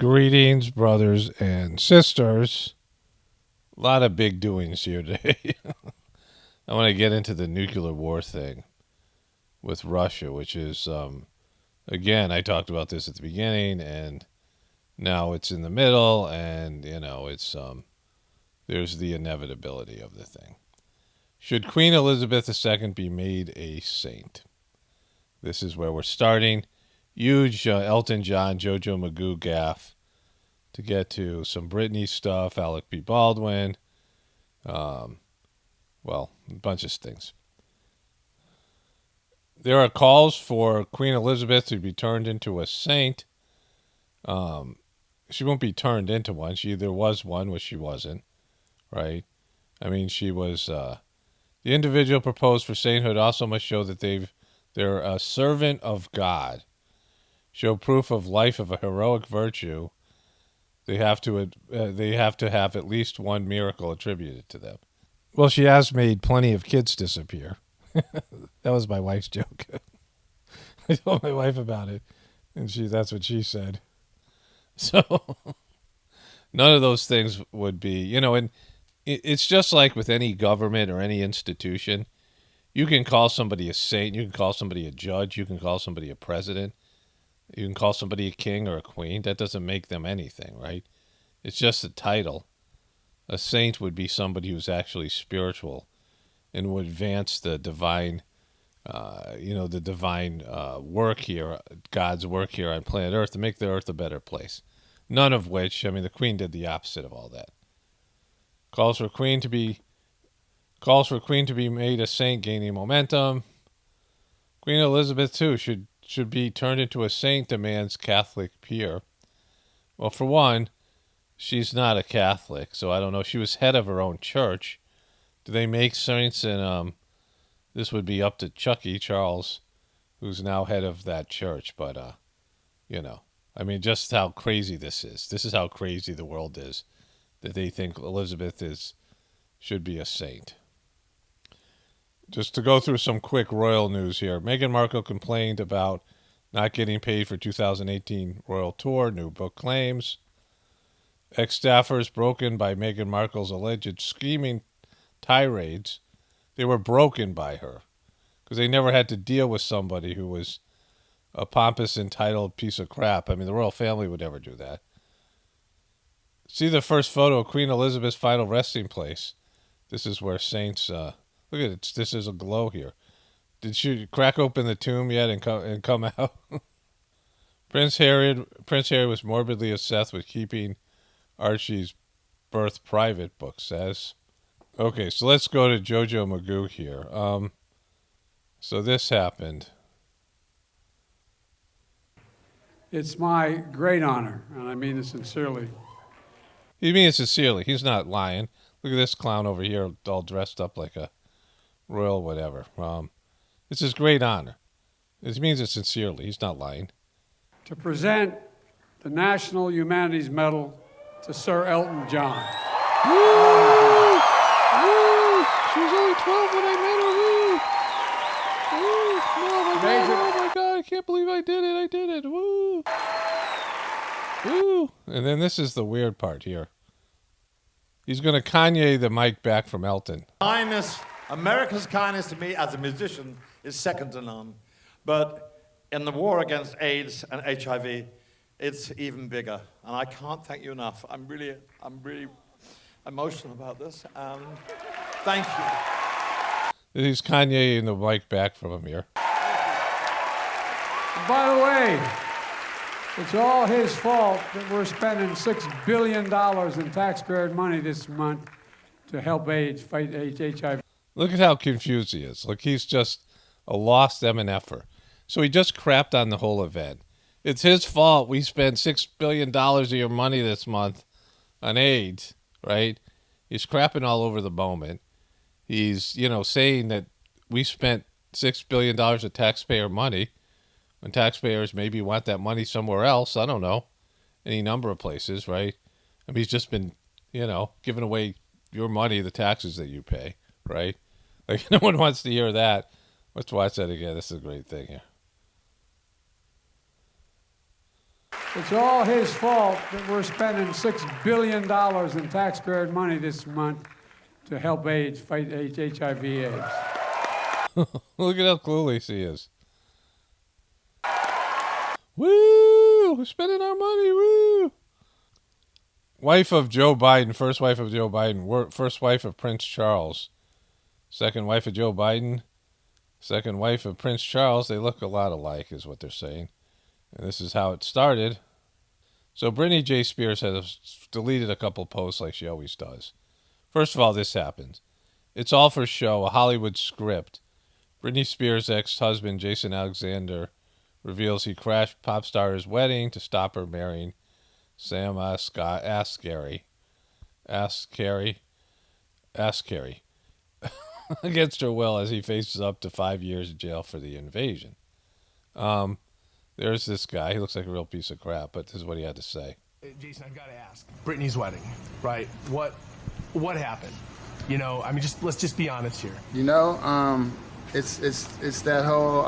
Greetings, brothers and sisters. A lot of big doings here today. I want to get into the nuclear war thing with Russia, which is, again, I talked about this at the beginning, and now it's in the middle, and, it's there's the inevitability of the thing. Should Queen Elizabeth II be made a saint? This is where we're starting. Huge Elton John, JoJo Magoo gaff to get to some Britney stuff, Alec B. Baldwin, a bunch of things. There are calls for Queen Elizabeth to be turned into a saint. She won't be turned into one. She either was one, which she wasn't, right? I mean, she was... the individual proposed for sainthood also must show that they're a servant of God. Show proof of life of a heroic virtue. They have to have at least one miracle attributed to them. Well, she has made plenty of kids disappear. That was my wife's joke. I told my wife about it, and that's what she said. So none of those things would be, and it's just like with any government or any institution. You can call somebody a saint, you can call somebody a judge, you can call somebody a president. You can call somebody a king or a queen. That doesn't make them anything, right? It's just a title. A saint would be somebody who's actually spiritual and would advance the divine, work here, God's work here on planet Earth to make the Earth a better place. None of which, the Queen did the opposite of all that. Calls for Queen to be made a saint, gaining momentum. Queen Elizabeth too should be turned into a saint, demands Catholic peer. Well, for one, she's not a Catholic, so I don't know. She was head of her own church. Do they make saints? And this would be up to Chucky Charles, who's now head of that church. But, just how crazy this is. This is how crazy the world is, that they think Elizabeth should be a saint. Just to go through some quick royal news here. Meghan Markle complained about not getting paid for 2018 royal tour. New book claims. Ex-staffers broken by Meghan Markle's alleged scheming tirades. They were broken by her because they never had to deal with somebody who was a pompous, entitled piece of crap. The royal family would never do that. See the first photo of Queen Elizabeth's final resting place. This is where saints... Look at it. This is a glow here. Did she crack open the tomb yet and come out? Prince Harry was morbidly obsessed with keeping Archie's birth private, book says. Okay, so let's go to JoJo Magoo here. So this happened. It's my great honor, and I mean it sincerely. He means it sincerely. He's not lying. Look at this clown over here all dressed up like a royal whatever. It's his great honor. It means it sincerely. He's not lying. To present the National Humanities Medal to Sir Elton John. Woo! Woo! She was only 12 when I met her. Woo! Woo! Oh my God, I can't believe I did it. Woo! Woo! And then this is the weird part here. He's going to Kanye the mic back from Elton. America's kindness to me as a musician is second to none. But in the war against AIDS and HIV, it's even bigger. And I can't thank you enough. I'm really emotional about this. Thank you. He's Kanye the mic back from him here. And by the way, it's all his fault that we're spending $6 billion in taxpayer money this month to help fight HIV. Look at how confused he is. Like he's just a lost MNF'er. So he just crapped on the whole event. It's his fault we spent $6 billion of your money this month on AIDS, right? He's crapping all over the moment. He's, saying that we spent $6 billion of taxpayer money when taxpayers maybe want that money somewhere else. I don't know. Any number of places, right? He's just been, giving away your money, the taxes that you pay, right? Like, no one wants to hear that. Let's watch that again. This is a great thing here. It's all his fault that we're spending $6 billion in taxpayer money this month to help AIDS, fight HIV/AIDS. Look at how clueless he is. Woo! We're spending our money, woo! Wife of Joe Biden, first wife of Joe Biden, first wife of Prince Charles. Second wife of Joe Biden, second wife of Prince Charles. They look a lot alike, is what they're saying. And this is how it started. So Britney J. Spears has deleted a couple posts like she always does. First of all, this happened. It's all for show, a Hollywood script. Britney Spears' ex-husband, Jason Alexander, reveals he crashed pop star's wedding to stop her marrying Sam Asghari against her will as he faces up to 5 years in jail for the invasion. There's this guy. He looks like a real piece of crap, but this is what he had to say. Jason, I've got to ask. Britney's wedding, right? What happened? You know, I mean, let's just be honest here. You know, it's that whole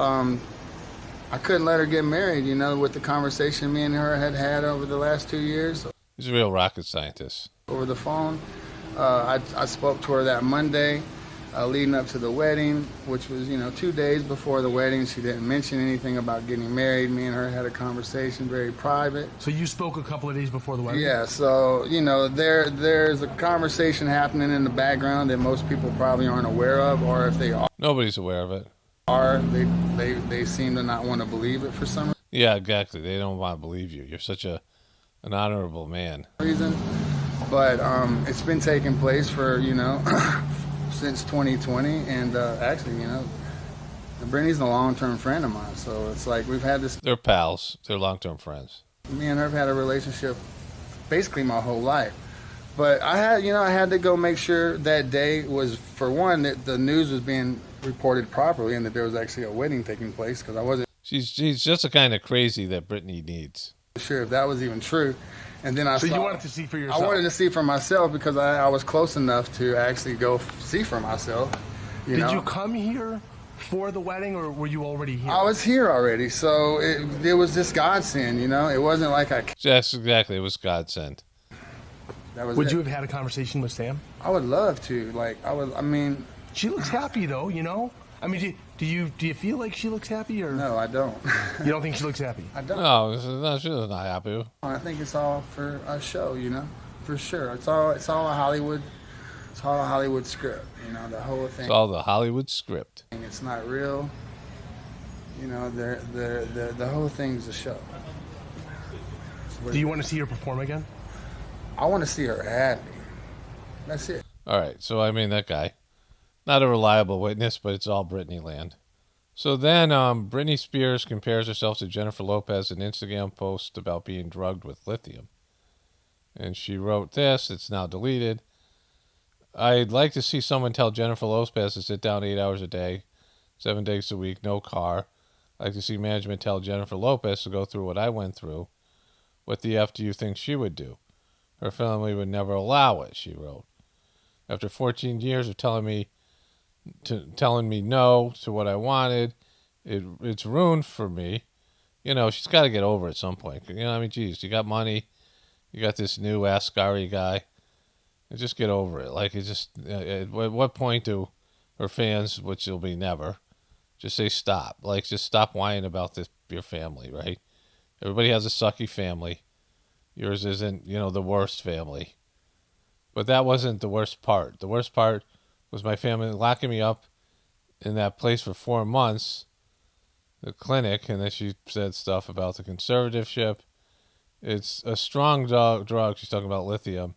I couldn't let her get married. You know, with the conversation me and her had over the last 2 years. He's a real rocket scientist. Over the phone, I spoke to her that Monday. Leading up to the wedding, which was, 2 days before the wedding. She didn't mention anything about getting married. Me and her had a conversation, very private. So you spoke a couple of days before the wedding? Yeah, so, there's a conversation happening in the background that most people probably aren't aware of, or if they are. Nobody's aware of it. They seem to not want to believe it for some Yeah, exactly. They don't want to believe you. You're such an honorable man. reason. But it's been taking place for, since 2020, and actually, Brittany's a long-term friend of mine, so it's like we've had this. They're pals. They're long-term friends. Me and her have had a relationship basically my whole life, but I had to go make sure that day was, for one, that the news was being reported properly and that there was actually a wedding taking place, because I wasn't. She's just the kind of crazy that Britney needs. Sure if that was even true. And then you wanted to see for yourself? I wanted to see for myself because I was close enough to actually go see for myself. Did you come here for the wedding, or were you already here? I was here already, so it was just godsend, It wasn't like I. Yes, exactly. It was God sent. That was. Would you have had a conversation with Sam? I would love to. I mean. She looks happy, though. I mean, do you feel like she looks happy, or No, I don't. you don't think she looks happy? I don't. No, she's not happy. I think it's all for a show, for sure. It's all a Hollywood. It's all a Hollywood script, the whole thing. It's all the Hollywood script. It's not real. The whole thing's a show. Do you want to see her perform again? I want to see her happy. That's it. All right. So, I mean, that guy. Not a reliable witness, but it's all Britney land. So then Britney Spears compares herself to Jennifer Lopez in an Instagram post about being drugged with lithium. And she wrote this. It's now deleted. I'd like to see someone tell Jennifer Lopez to sit down 8 hours a day, 7 days a week, no car. I'd like to see management tell Jennifer Lopez to go through what I went through. What the F do you think she would do? Her family would never allow it, she wrote. After 14 years of telling me no to what I wanted, it's ruined for me. She's got to get over it at some point. Geez, you got money, you got this new Asghari guy. Just get over it. At what point do her fans, which will be never, just say stop? Just stop whining about your family, right? Everybody has a sucky family. Yours isn't, the worst family. But that wasn't the worst part. The worst part was my family locking me up in that place for 4 months, the clinic, and then she said stuff about the conservatorship. It's a strong drug. She's talking about lithium.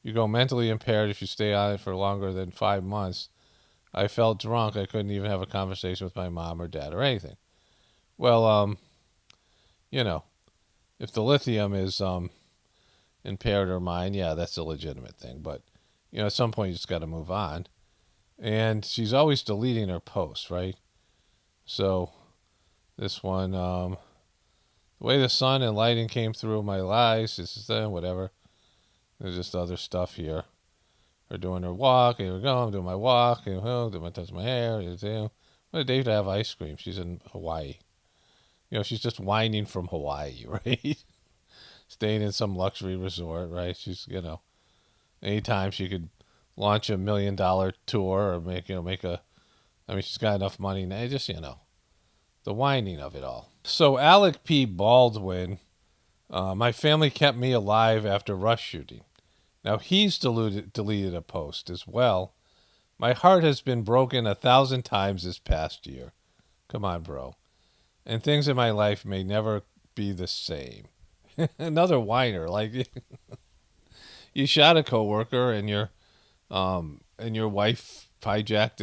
You go mentally impaired if you stay on it for longer than 5 months. I felt drunk. I couldn't even have a conversation with my mom or dad or anything. Well, if the lithium is impaired her mind, yeah, that's a legitimate thing. But, at some point you just got to move on. And she's always deleting her posts, right? So this one, the way the sun and lighting came through my lies, this is whatever. There's just other stuff here. Her doing her walk. Here we go. I'm doing my walk. Touch my hair. What a day to have ice cream. She's in Hawaii. She's just whining from Hawaii, right? staying in some luxury resort, right? She's, anytime she could launch $1 million tour or make a, I mean, she's got enough money now. Just, the whining of it all. So Alec P. Baldwin, my family kept me alive after Rush shooting. Now he's deleted a post as well. My heart has been broken 1,000 times this past year. Come on, bro. And things in my life may never be the same. Another whiner. Like, you shot a coworker and your wife hijacked,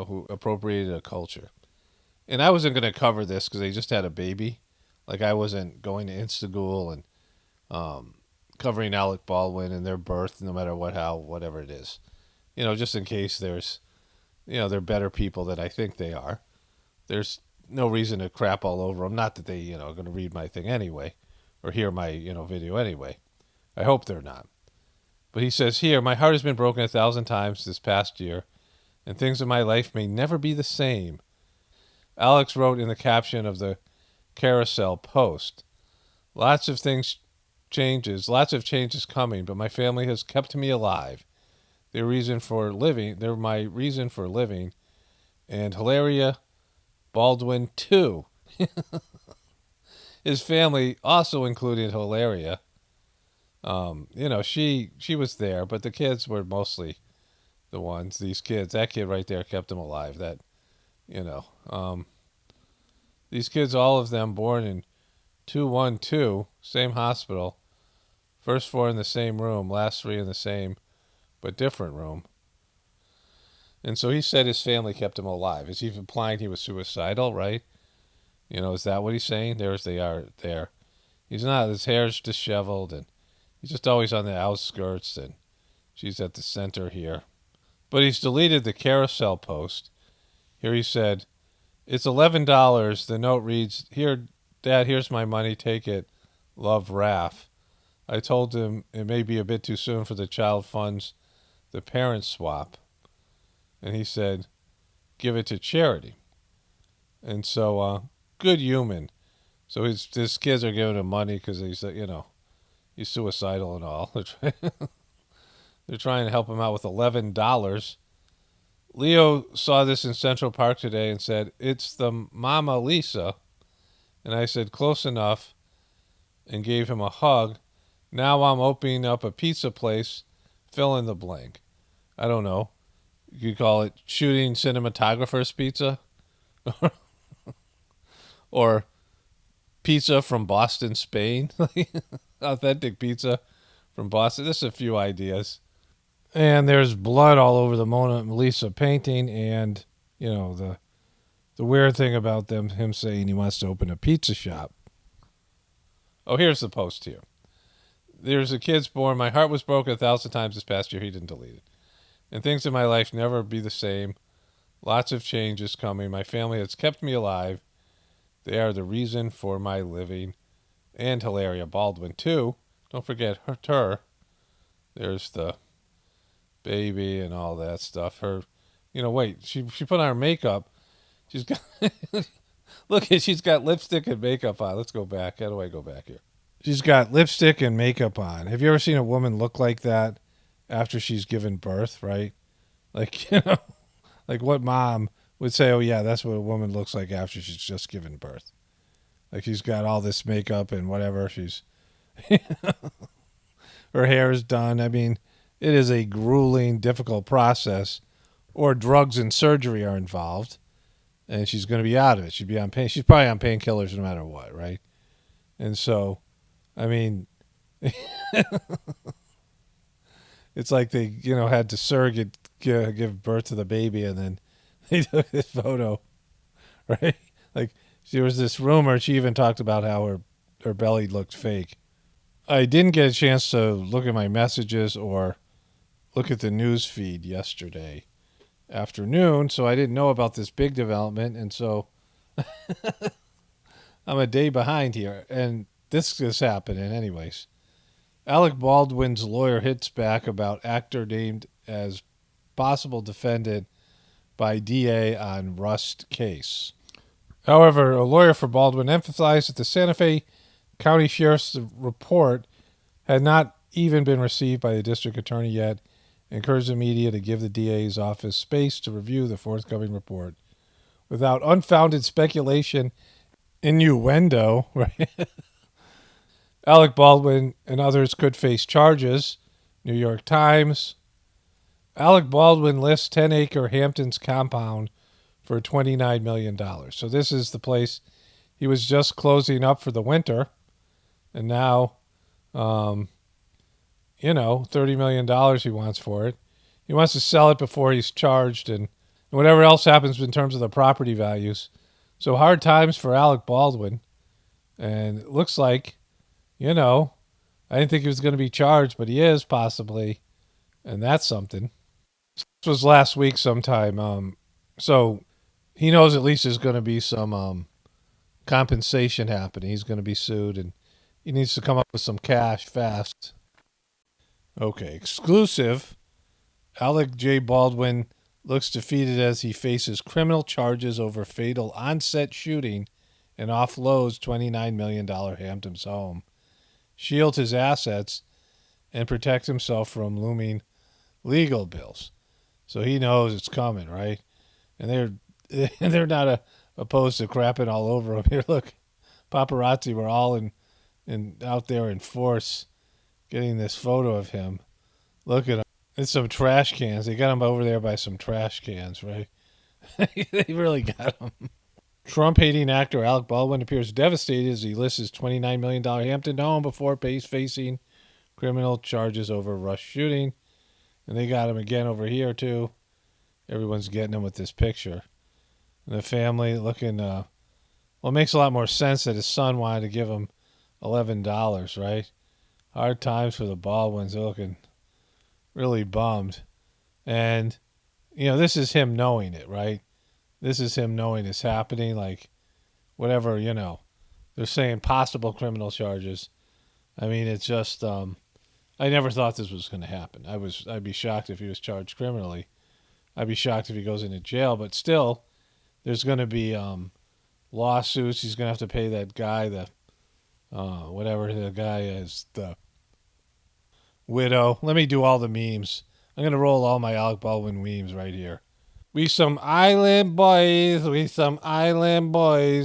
who appropriated a culture. And I wasn't going to cover this because they just had a baby. Like, I wasn't going to Instagool and covering Alec Baldwin and their birth, no matter whatever it is. Just in case there's, they're better people than I think they are. There's no reason to crap all over them. Not that they, are going to read my thing anyway or hear my, video anyway. I hope they're not. But he says here, my heart has been broken 1,000 times this past year, and things in my life may never be the same. Alex wrote in the caption of the carousel post, lots of changes coming, but my family has kept me alive. They're my reason for living. And Hilaria Baldwin too. His family also included Hilaria. She was there, but the kids were mostly the ones. These kids, that kid right there kept him alive. These kids, all of them born in 212, same hospital. First 4 in the same room, last 3 in the same but different room. And so he said his family kept him alive. Is he implying he was suicidal, right? Is that what he's saying? They are there. He's not. His hair's disheveled, and he's just always on the outskirts, and she's at the center here. But he's deleted the carousel post. Here he said, it's $11. The note reads, here, Dad, here's my money. Take it. Love, Raph. I told him it may be a bit too soon for the child funds the parent swap. And he said, give it to charity. And so, good human. So his kids are giving him money because he's, he's suicidal and all. They're trying to help him out with $11. Leo saw this in Central Park today and said, it's the Mama Lisa. And I said, close enough, and gave him a hug. Now I'm opening up a pizza place, fill in the blank. I don't know. You could call it shooting cinematographer's pizza. Or pizza from Boston, Spain. Authentic pizza from Boston. There's a few ideas. And there's blood all over the Mona Lisa painting, and, the weird thing about him saying he wants to open a pizza shop. Oh, here's the post here. There's a kid's born. My heart was broken 1,000 times this past year. He didn't delete it. And things in my life never be the same. Lots of changes coming. My family has kept me alive. They are the reason for my living. And Hilaria Baldwin, too. Don't forget her. There's the baby and all that stuff. Her, she put on her makeup. She's got, look, she's got lipstick and makeup on. Let's go back. How do I go back here? She's got lipstick and makeup on. Have you ever seen a woman look like that after she's given birth, right? Like, like what mom would say, oh, yeah, that's what a woman looks like after she's just given birth. Like, she's got all this makeup and whatever. She's, her hair is done. I mean, it is a grueling, difficult process, or drugs and surgery are involved, and she's going to be out of it. She'd be on pain. She's probably on painkillers no matter what, right? And so, I mean, it's like they, had to surrogate give birth to the baby, and then they took this photo, right? Like, there was this rumor. She even talked about how her belly looked fake. I didn't get a chance to look at my messages or look at the news feed yesterday afternoon, so I didn't know about this big development, and so I'm a day behind here, and this is happening anyways. Alec Baldwin's lawyer hits back about actor named as possible defendant by DA on Rust case. However, a lawyer for Baldwin emphasized that the Santa Fe county sheriff's report had not even been received by the district attorney yet, encouraged the media to give the DA's office space to review the forthcoming report without unfounded speculation, innuendo, right? Alec Baldwin and others could face charges. New York Times. Alec Baldwin lists 10-acre Hamptons compound for $29 million. So this is the place he was just closing up for the winter. And now, $30 million he wants for it. He wants to sell it before he's charged and whatever else happens in terms of the property values. So hard times for Alec Baldwin. And it looks like, I didn't think he was going to be charged, but he is possibly. And that's something. This was last week sometime. So he knows at least there's going to be some compensation happening. He's going to be sued and he needs to come up with some cash fast. Okay, exclusive. Alec J. Baldwin looks defeated as he faces criminal charges over fatal on-set shooting and offloads $29 million Hamptons home. Shield his assets and protect himself from looming legal bills. So he knows it's coming, right? And they're not opposed to crapping all over him. Here, look, paparazzi were all in out there in force getting this photo of him. Look at him. It's some trash cans. They got him over there by some trash cans, right? They really got him. Trump-hating actor Alec Baldwin appears devastated as he lists his $29 million Hampton home before facing criminal charges over rush shooting. And they got him again over here, too. Everyone's getting him with this picture. And the family looking, it makes a lot more sense that his son wanted to give him $11, right? Hard times for the Baldwins. They're looking really bummed. And, this is him knowing it, right? This is him knowing it's happening, like whatever, they're saying possible criminal charges. I mean, it's just, I never thought this was going to happen. I'd be shocked if he was charged criminally. I'd be shocked if he goes into jail, but still, there's going to be lawsuits. He's going to have to pay that guy, whatever the guy is, the widow. Let me do all the memes. I'm going to roll all my Alec Baldwin memes right here. We some island boys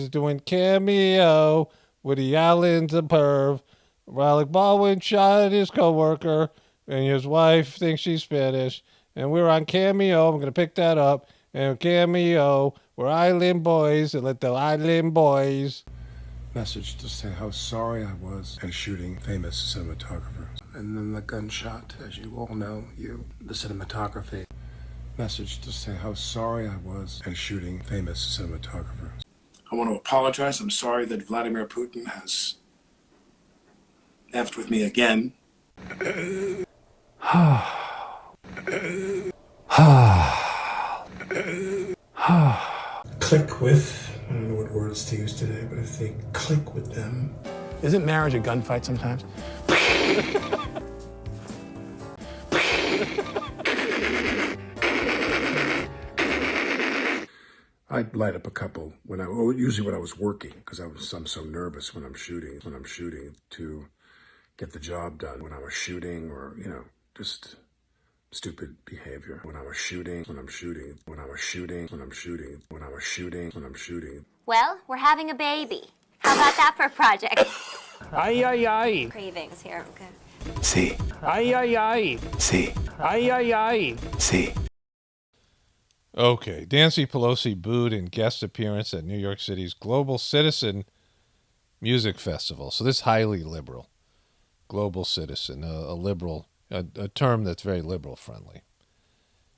doing cameo. Woody Allen's a perv. Alec Baldwin shot his coworker, and his wife thinks she's Spanish. And we're on Cameo. I'm going to pick that up. And Cameo, we're island boys, and let the island boys. Message to say how sorry I was and shooting famous cinematographers. And then the gunshot, as you all know, the cinematography. Message to say how sorry I was and shooting famous cinematographers. I want to apologize. I'm sorry that Vladimir Putin has effed with me again. Click with, I don't know what words to use today, but if they click with them. Isn't marriage a gunfight sometimes? I'd light up a couple usually when I was working, because I'm so nervous when I'm shooting to get the job done. When I was shooting, or just stupid behavior. When I was shooting. Well, we're having a baby. How about that for a project? Ay, ay, ay. Cravings here. Okay. See. Ay, ay, ay. See. Ay, ay, ay. See. Okay, Nancy Pelosi booed in guest appearance at New York City's Global Citizen Music Festival. So this is highly liberal. Global Citizen, a liberal, a term that's very liberal friendly.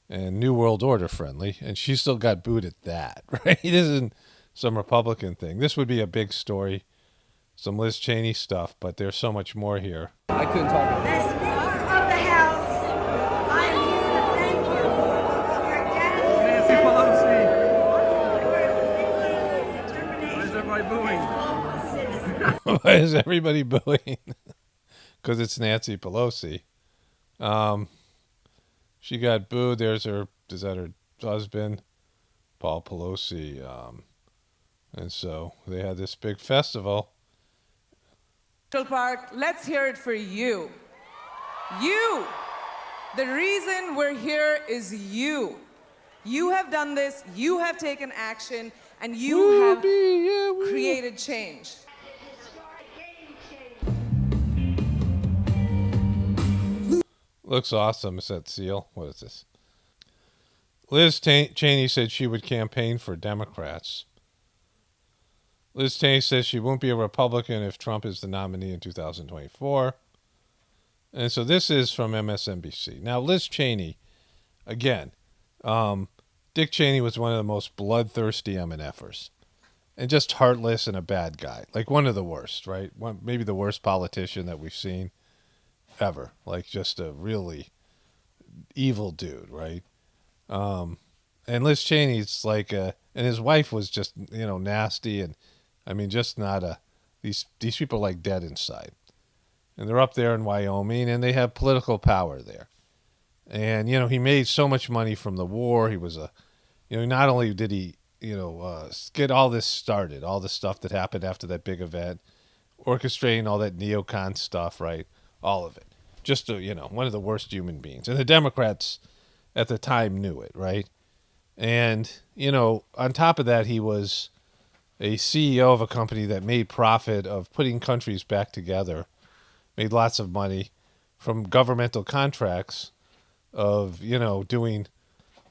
And New World Order friendly. And she still got booed at that, right? It isn't some Republican thing. This would be a big story. Some Liz Cheney stuff, but there's so much more here. I couldn't talk about As Speaker of the House, I am here to thank you for your dedication. Why is everybody booing? Because it's Nancy Pelosi. She got booed. Is that her husband, Paul Pelosi? And so they had this big festival. Park, let's hear it for you. You. The reason we're here is you. You have done this, you have taken action, and you have created change. Looks awesome. Is that seal? What is this? Liz Cheney said she would campaign for Democrats. Liz Cheney says she won't be a Republican if Trump is the nominee in 2024. And so this is from MSNBC. Now, Liz Cheney, again, Dick Cheney was one of the most bloodthirsty MNFers. And just heartless and a bad guy. Like one of the worst, right? Maybe the worst politician that we've seen ever. Like just a really evil dude, right? And Liz Cheney's like, and his wife was just, nasty. And I mean, just not these people are like dead inside. And they're up there in Wyoming and they have political power there. And, he made so much money from the war. He was not only did he, get all this started, all the stuff that happened after that big event, orchestrating all that neocon stuff, right? All of it. Just, one of the worst human beings. And the Democrats at the time knew it, right? And, on top of that, he was a CEO of a company that made profit of putting countries back together, made lots of money from governmental contracts of, doing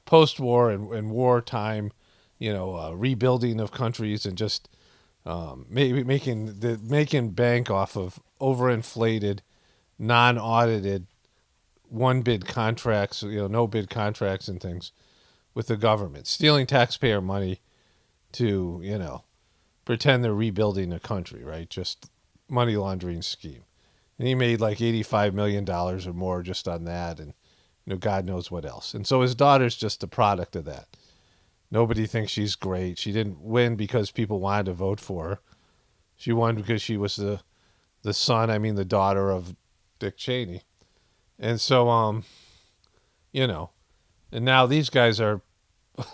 post-war and wartime, rebuilding of countries and just maybe making bank off of overinflated, non-audited one-bid contracts, no-bid contracts and things with the government, stealing taxpayer money to, pretend they're rebuilding a country, right? Just money laundering scheme. And he made like $85 million or more just on that and, God knows what else. And so his daughter's just a product of that. Nobody thinks she's great. She didn't win because people wanted to vote for her. She won because she was the daughter of Dick Cheney. And so, and now these guys are,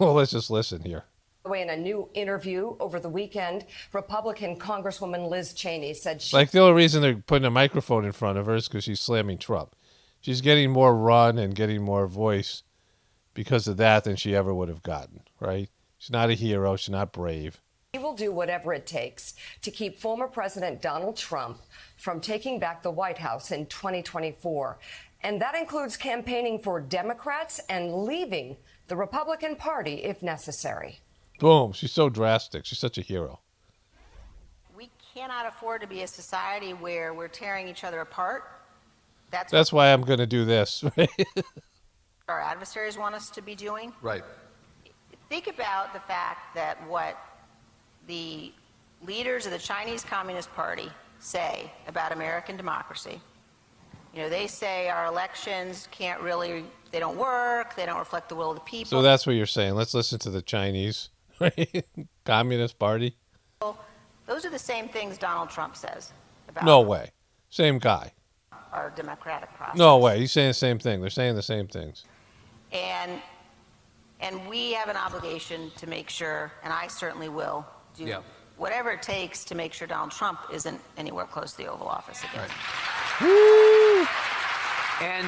well, let's just listen here. In a new interview over the weekend, Republican Congresswoman Liz Cheney said she... Like the only reason they're putting a microphone in front of her is because she's slamming Trump. She's getting more run and getting more voice because of that than she ever would have gotten, right? She's not a hero. She's not brave. She will do whatever it takes to keep former President Donald Trump from taking back the White House in 2024. And that includes campaigning for Democrats and leaving the Republican Party if necessary. Boom. She's so drastic. She's such a hero. We cannot afford to be a society where we're tearing each other apart. That's why I'm going to do this. Right? Our adversaries want us to be doing. Right. Think about the fact that what the leaders of the Chinese Communist Party say about American democracy. They say our elections they don't work, they don't reflect the will of the people. So that's what you're saying. Let's listen to the Chinese, right? Communist Party. Those are the same things Donald Trump says about No way. Same guy. our democratic process. No way. He's saying the same thing. They're saying the same things. And we have an obligation to make sure, and I certainly will, do whatever it takes to make sure Donald Trump isn't anywhere close to the Oval Office again. Woo! And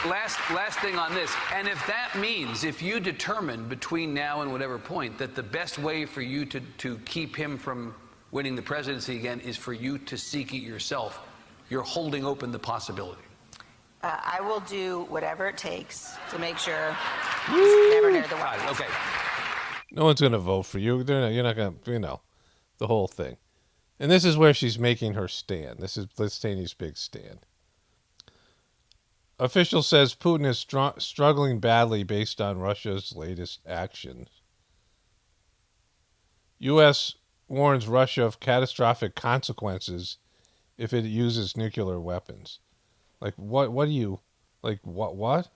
last thing on this, and if that means, if you determine between now and whatever point that the best way for you to keep him from winning the presidency again is for you to seek it yourself, you're holding open the possibility. I will do whatever it takes to make sure he's never near the White House. Okay. No one's going to vote for you. You're not going to, the whole thing. And this is where she's making her stand. This is Liz Cheney's big stand. Official says Putin is struggling badly based on Russia's latest actions. U.S. warns Russia of catastrophic consequences if it uses nuclear weapons. Like, what do you, like, what?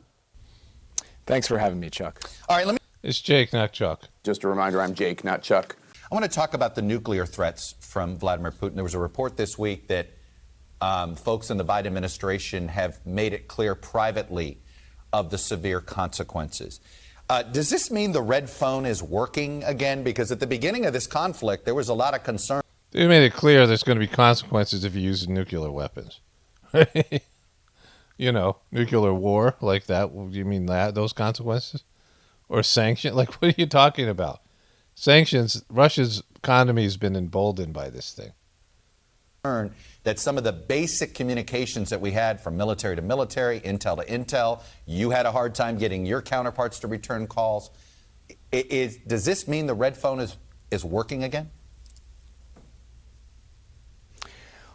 Thanks for having me, Chuck. All right, It's Jake, not Chuck. Just a reminder, I'm Jake, not Chuck. I want to talk about the nuclear threats from Vladimir Putin. There was a report this week that folks in the Biden administration have made it clear privately of the severe consequences. Does this mean the red phone is working again? Because at the beginning of this conflict, there was a lot of concern. They made it clear there's going to be consequences if you use nuclear weapons. You know, nuclear war like that. You mean that those consequences, or sanction? Like, what are you talking about? Sanctions. Russia's economy has been emboldened by this thing. That some of the basic communications that we had from military to military, intel to intel, you had a hard time getting your counterparts to return calls. Does this mean the red phone is working again?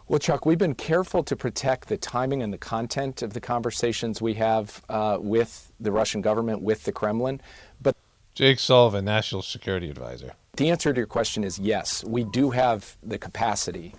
Well, Chuck, we've been careful to protect the timing and the content of the conversations we have with the Russian government, with the Kremlin. But Jake Sullivan, National Security Advisor. The answer to your question is yes. We do have the capacity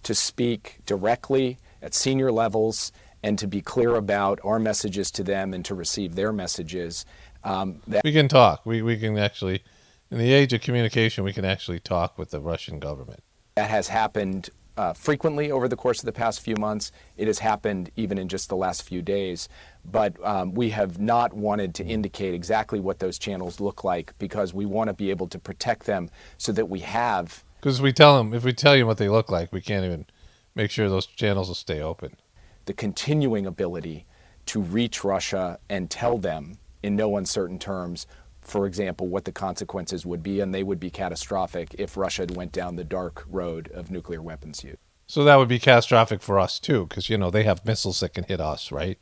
to speak directly at senior levels and to be clear about our messages to them and to receive their messages. We can talk. We can actually, in the age of communication, we can actually talk with the Russian government. That has happened frequently over the course of the past few months. It has happened even in just the last few days. But we have not wanted to indicate exactly what those channels look like because we want to be able to protect them so that we have. Because we tell them, if we tell you what they look like, we can't even make sure those channels will stay open. The continuing ability to reach Russia and tell them in no uncertain terms, for example, what the consequences would be, and they would be catastrophic if Russia went down the dark road of nuclear weapons use. So that would be catastrophic for us, too, because, you know, they have missiles that can hit us, right?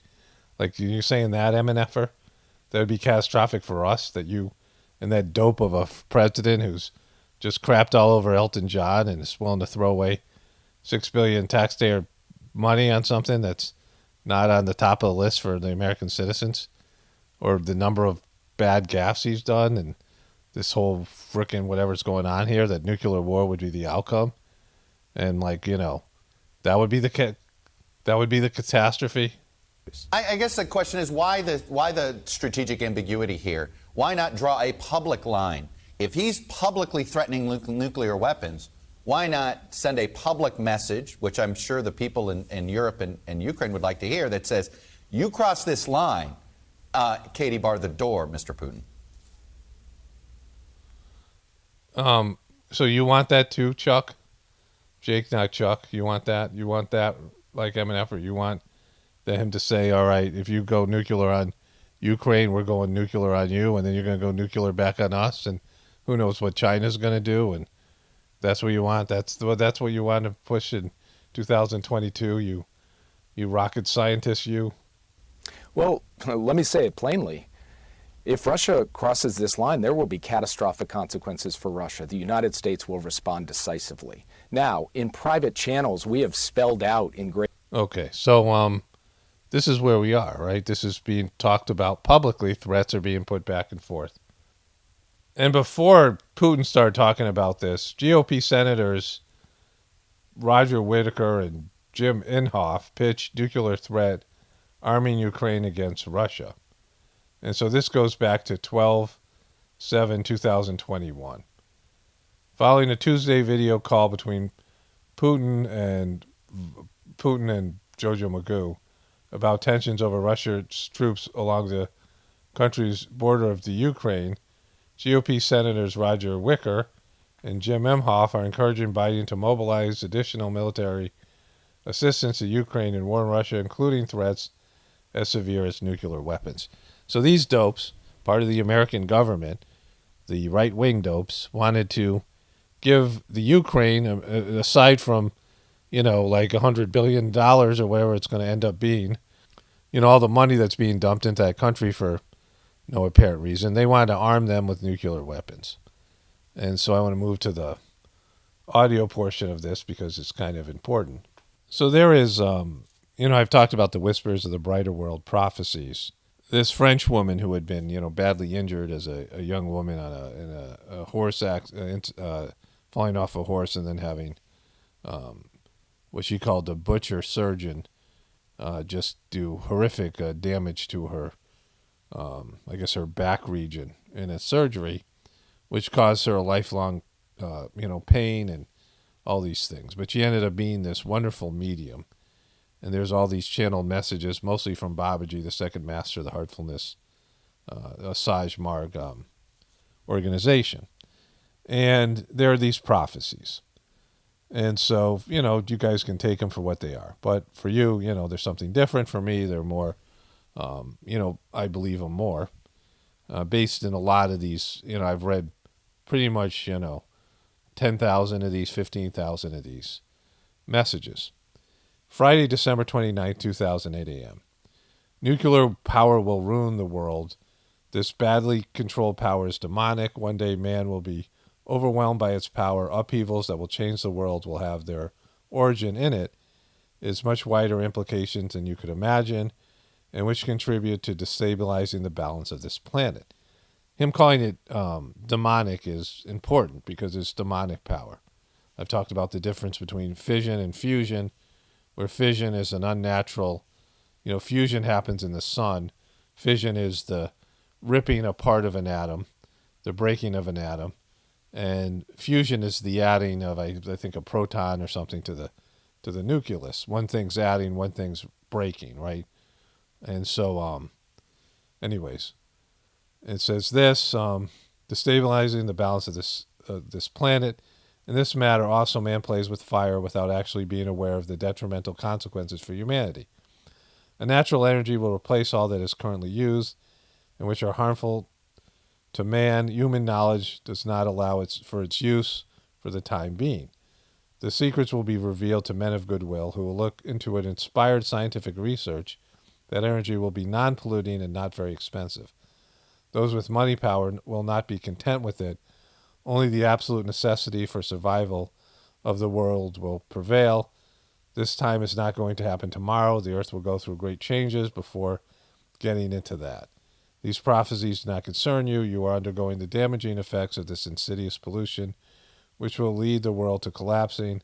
Like, you're saying that, MNFer? That would be catastrophic for us, that you and that dope of a president who's just crapped all over Elton John and is willing to throw away $6 billion taxpayer money on something that's not on the top of the list for the American citizens, or the number of bad gaffes he's done, and this whole frickin' whatever's going on here, that nuclear war would be the outcome, and like, you know, that would be the catastrophe. I guess the question is why the strategic ambiguity here? Why not draw a public line? If he's publicly threatening nuclear weapons, why not send a public message, which I'm sure the people in Europe and Ukraine would like to hear, that says, you cross this line, Katie, bar the door, Mr. Putin. So you want that too, Chuck? Jake, not Chuck. You want that? You want that like MNF, or you want him to say, all right, if you go nuclear on Ukraine, we're going nuclear on you, and then you're going to go nuclear back on us, and who knows what China's going to do, and that's what you want. That's what you want to push in 2022. You rocket scientist, you. Well, let me say it plainly. If Russia crosses this line, there will be catastrophic consequences for Russia. The United States will respond decisively. Now, in private channels, we have spelled out in great... Okay, so this is where we are, right? This is being talked about publicly. Threats are being put back and forth. And before Putin started talking about this, GOP senators Roger Whittaker and Jim Inhofe pitched nuclear threat arming Ukraine against Russia. And so this goes back to 12/7/2021. Following a Tuesday video call between Putin and JoJo Magoo about tensions over Russia's troops along the country's border of the Ukraine, GOP Senators Roger Wicker and Jim Inhofe are encouraging Biden to mobilize additional military assistance to Ukraine and warn Russia, including threats as severe as nuclear weapons. So these dopes, part of the American government, the right-wing dopes, wanted to give the Ukraine, aside from, like $100 billion or whatever it's going to end up being, all the money that's being dumped into that country for no apparent reason, they wanted to arm them with nuclear weapons. And so I want to move to the audio portion of this because it's kind of important. So there is, I've talked about the whispers of the brighter world prophecies. This French woman who had been, badly injured as a young woman in a horse accident, falling off a horse and then having what she called the butcher surgeon just do horrific damage to her, her back region in a surgery, which caused her a lifelong, pain and all these things. But she ended up being this wonderful medium. And there's all these channeled messages, mostly from Babaji, the second master of the Heartfulness, Sahaj Marg organization. And there are these prophecies. And so, you guys can take them for what they are. But for you, there's something different. For me, they're more, I believe them more. Based in a lot of these, I've read pretty much, 10,000 of these, 15,000 of these messages. Friday, December 29th, 2008 a.m. Nuclear power will ruin the world. This badly controlled power is demonic. One day man will be overwhelmed by its power. Upheavals that will change the world will have their origin in it. It's much wider implications than you could imagine, and which contribute to destabilizing the balance of this planet. Him calling it demonic is important because it's demonic power. I've talked about the difference between fission and fusion, where fission is an unnatural, fusion happens in the sun. Fission is the ripping apart of an atom, the breaking of an atom. And fusion is the adding of, I think, a proton or something to the nucleus. One thing's adding, one thing's breaking, right? And so, anyways, it says this, destabilizing the balance of this planet. In this matter, also man plays with fire without actually being aware of the detrimental consequences for humanity. A natural energy will replace all that is currently used and which are harmful to man. Human knowledge does not allow for its use for the time being. The secrets will be revealed to men of goodwill who will look into an inspired scientific research. That energy will be non-polluting and not very expensive. Those with money power will not be content with it. Only the absolute necessity for survival of the world will prevail. This time is not going to happen tomorrow. The earth will go through great changes before getting into that. These prophecies do not concern you. You are undergoing the damaging effects of this insidious pollution, which will lead the world to collapsing.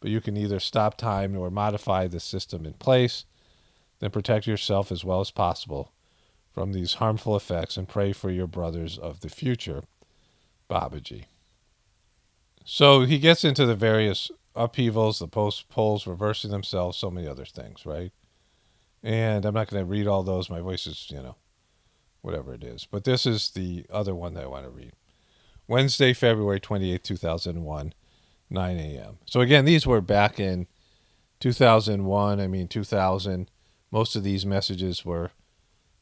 But you can either stop time or modify the system in place, then protect yourself as well as possible from these harmful effects and pray for your brothers of the future. Babaji. So he gets into the various upheavals, the poles reversing themselves, so many other things, right? And I'm not going to read all those. My voice is, whatever it is. But this is the other one that I want to read. Wednesday, February 28, 2001, 9 a.m. So again, these were back in 2001, 2000. Most of these messages were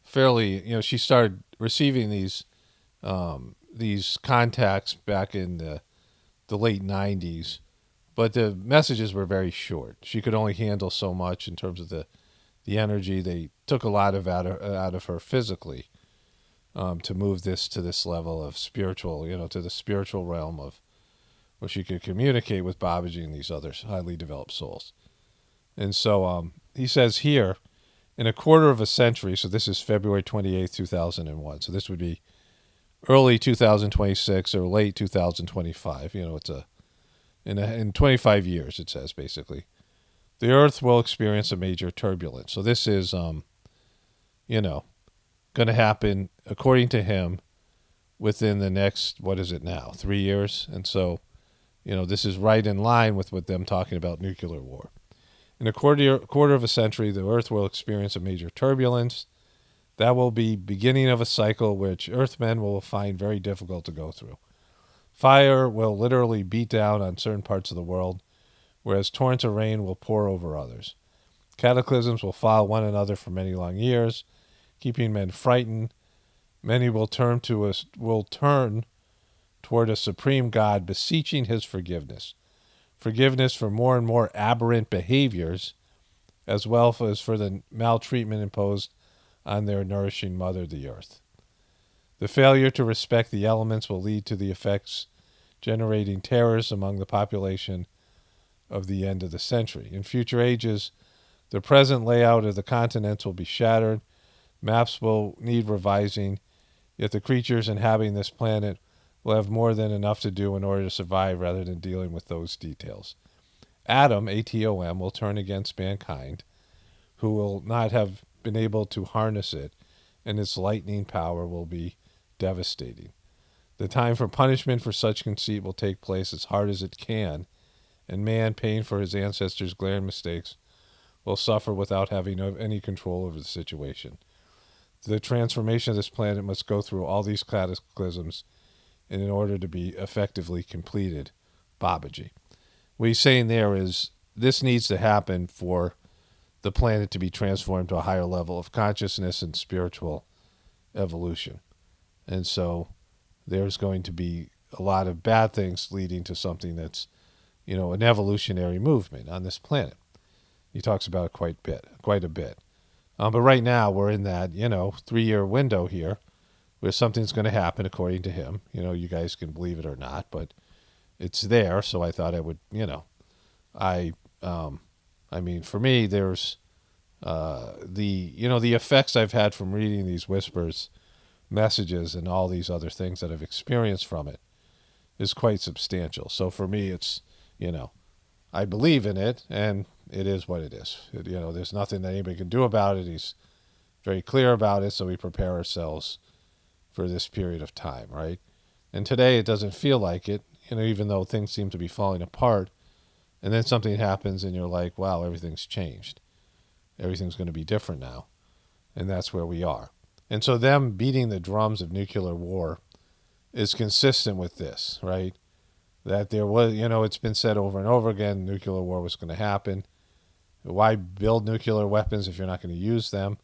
fairly, she started receiving these contacts back in the late 90s, but the messages were very short. She could only handle so much in terms of the energy. They took a lot of out of her physically to move this to this level of spiritual, to the spiritual realm of where she could communicate with Babaji and these other highly developed souls. And so he says here, in a quarter of a century, so this is February 28, 2001, so this would be early 2026 or late 2025. It's in 25 years, it says, basically. The earth will experience a major turbulence. So this is, going to happen, according to him, within the next, 3 years? And so, this is right in line with them talking about nuclear war. In a quarter of a century, the earth will experience a major turbulence. That will be beginning of a cycle which Earthmen will find very difficult to go through. Fire will literally beat down on certain parts of the world, whereas torrents of rain will pour over others. Cataclysms will follow one another for many long years, keeping men frightened. Many will turn toward a supreme God, beseeching his forgiveness. Forgiveness for more and more aberrant behaviors, as well as for the maltreatment imposed on their nourishing mother, the earth. The failure to respect the elements will lead to the effects generating terrors among the population of the end of the century. In future ages, the present layout of the continents will be shattered. Maps will need revising, yet the creatures inhabiting this planet will have more than enough to do in order to survive rather than dealing with those details. Atom, ATOM, will turn against mankind, who will not have been able to harness it, and its lightning power will be devastating. The time for punishment for such conceit will take place as hard as it can, and man, paying for his ancestors' glaring mistakes, will suffer without having any control over the situation. The transformation of this planet must go through all these cataclysms in order to be effectively completed. Babaji. what he's saying there is this needs to happen for the planet to be transformed to a higher level of consciousness and spiritual evolution. And so there's going to be a lot of bad things leading to something that's, an evolutionary movement on this planet. He talks about it quite a bit. But right now we're in that, 3-year window here where something's going to happen according to him. You guys can believe it or not, but it's there. So I thought I would, for me, there's the effects I've had from reading these whispers messages and all these other things that I've experienced from it is quite substantial. So for me, it's, I believe in it, and it is what it is. There's nothing that anybody can do about it. He's very clear about it, so we prepare ourselves for this period of time, right? And today it doesn't feel like it, even though things seem to be falling apart, and then something happens and you're like, wow, everything's changed. Everything's going to be different now. And that's where we are. And so them beating the drums of nuclear war is consistent with this, right? That there was, it's been said over and over again, nuclear war was going to happen. Why build nuclear weapons if you're not going to use them?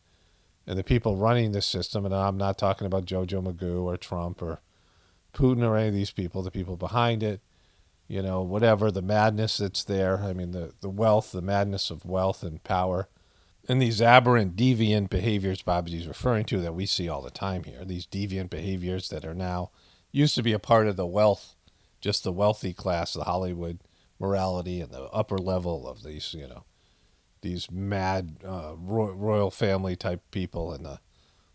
And the people running this system, and I'm not talking about JoJo Magoo or Trump or Putin or any of these people, the people behind it, whatever, the madness that's there. I mean, the wealth, the madness of wealth and power. And these aberrant, deviant behaviors Babaji's referring to that we see all the time here, these deviant behaviors that are now, used to be a part of the wealth, just the wealthy class, the Hollywood morality and the upper level of these, these mad royal family type people and the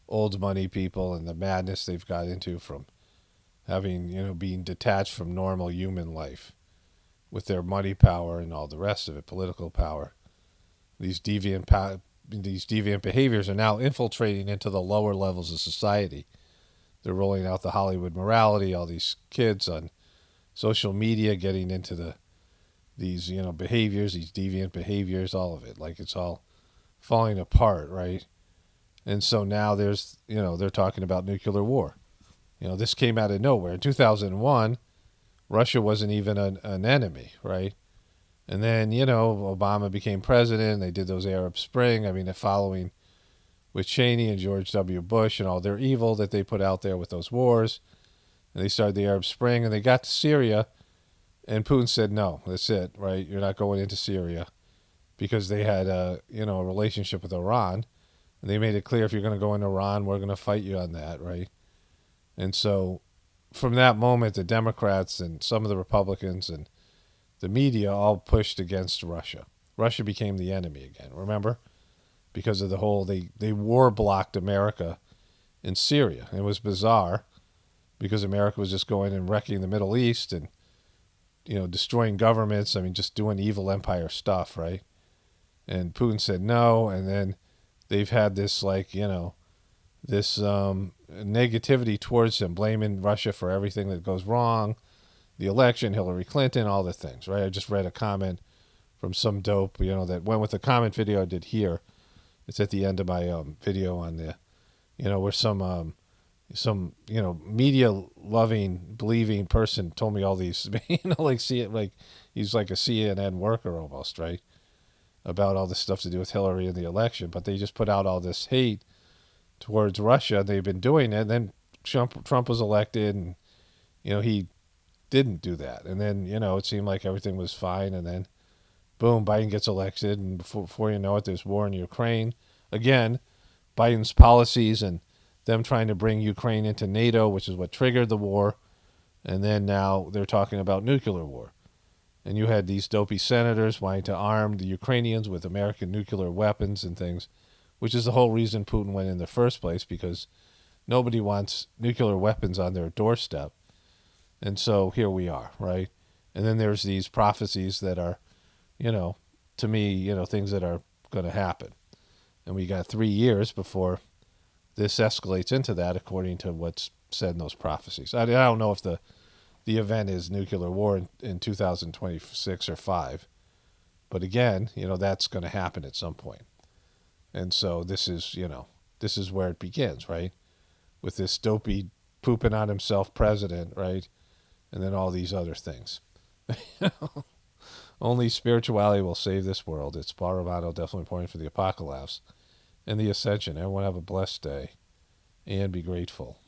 old money people and the madness they've got into from having, being detached from normal human life with their money power and all the rest of it, political power. These deviant behaviors are now infiltrating into the lower levels of society. They're rolling out the Hollywood morality, all these kids on social media getting into these behaviors, these deviant behaviors, all of it. Like it's all falling apart, right? And so now there's, they're talking about nuclear war. This came out of nowhere. In 2001, Russia wasn't even an enemy, right? And then, Obama became president. They did those Arab Spring. I mean, the following with Cheney and George W. Bush and all their evil that they put out there with those wars. And they started the Arab Spring, and they got to Syria, and Putin said, no, that's it, right? You're not going into Syria because they had a relationship with Iran. And they made it clear, if you're going to go into Iran, we're going to fight you on that, right? And so from that moment, the Democrats and some of the Republicans and the media all pushed against Russia. Russia became the enemy again, remember? Because of the whole, they war blocked America in Syria. It was bizarre because America was just going and wrecking the Middle East and, destroying governments. I mean, just doing evil empire stuff, right? And Putin said no, and then they've had this, this negativity towards him, blaming Russia for everything that goes wrong. The election, Hillary Clinton, all the things, right? I just read a comment from some dope, that went with the comment video I did here. It's at the end of my video on the, where some media-loving, believing person told me all these, he's like a CNN worker almost, right? About all this stuff to do with Hillary and the election. But they just put out all this hate towards Russia. They've been doing it. And then Trump was elected, and, he didn't do that. And then, it seemed like everything was fine. And then, boom, Biden gets elected. And before you know it, there's war in Ukraine. Again, Biden's policies and them trying to bring Ukraine into NATO, which is what triggered the war. And then now they're talking about nuclear war. And you had these dopey senators wanting to arm the Ukrainians with American nuclear weapons and things, which is the whole reason Putin went in the first place, because nobody wants nuclear weapons on their doorstep. And so here we are, right? And then there's these prophecies that are, to me, things that are going to happen. And we got 3 years before this escalates into that, according to what's said in those prophecies. I don't know if the event is nuclear war in 2026 or 5. But again, that's going to happen at some point. And so this is where it begins, right? With this dopey pooping on himself president, right? And then all these other things. Only spirituality will save this world. It's Barabato definitely pointing for the apocalypse and the ascension. Everyone have a blessed day and be grateful.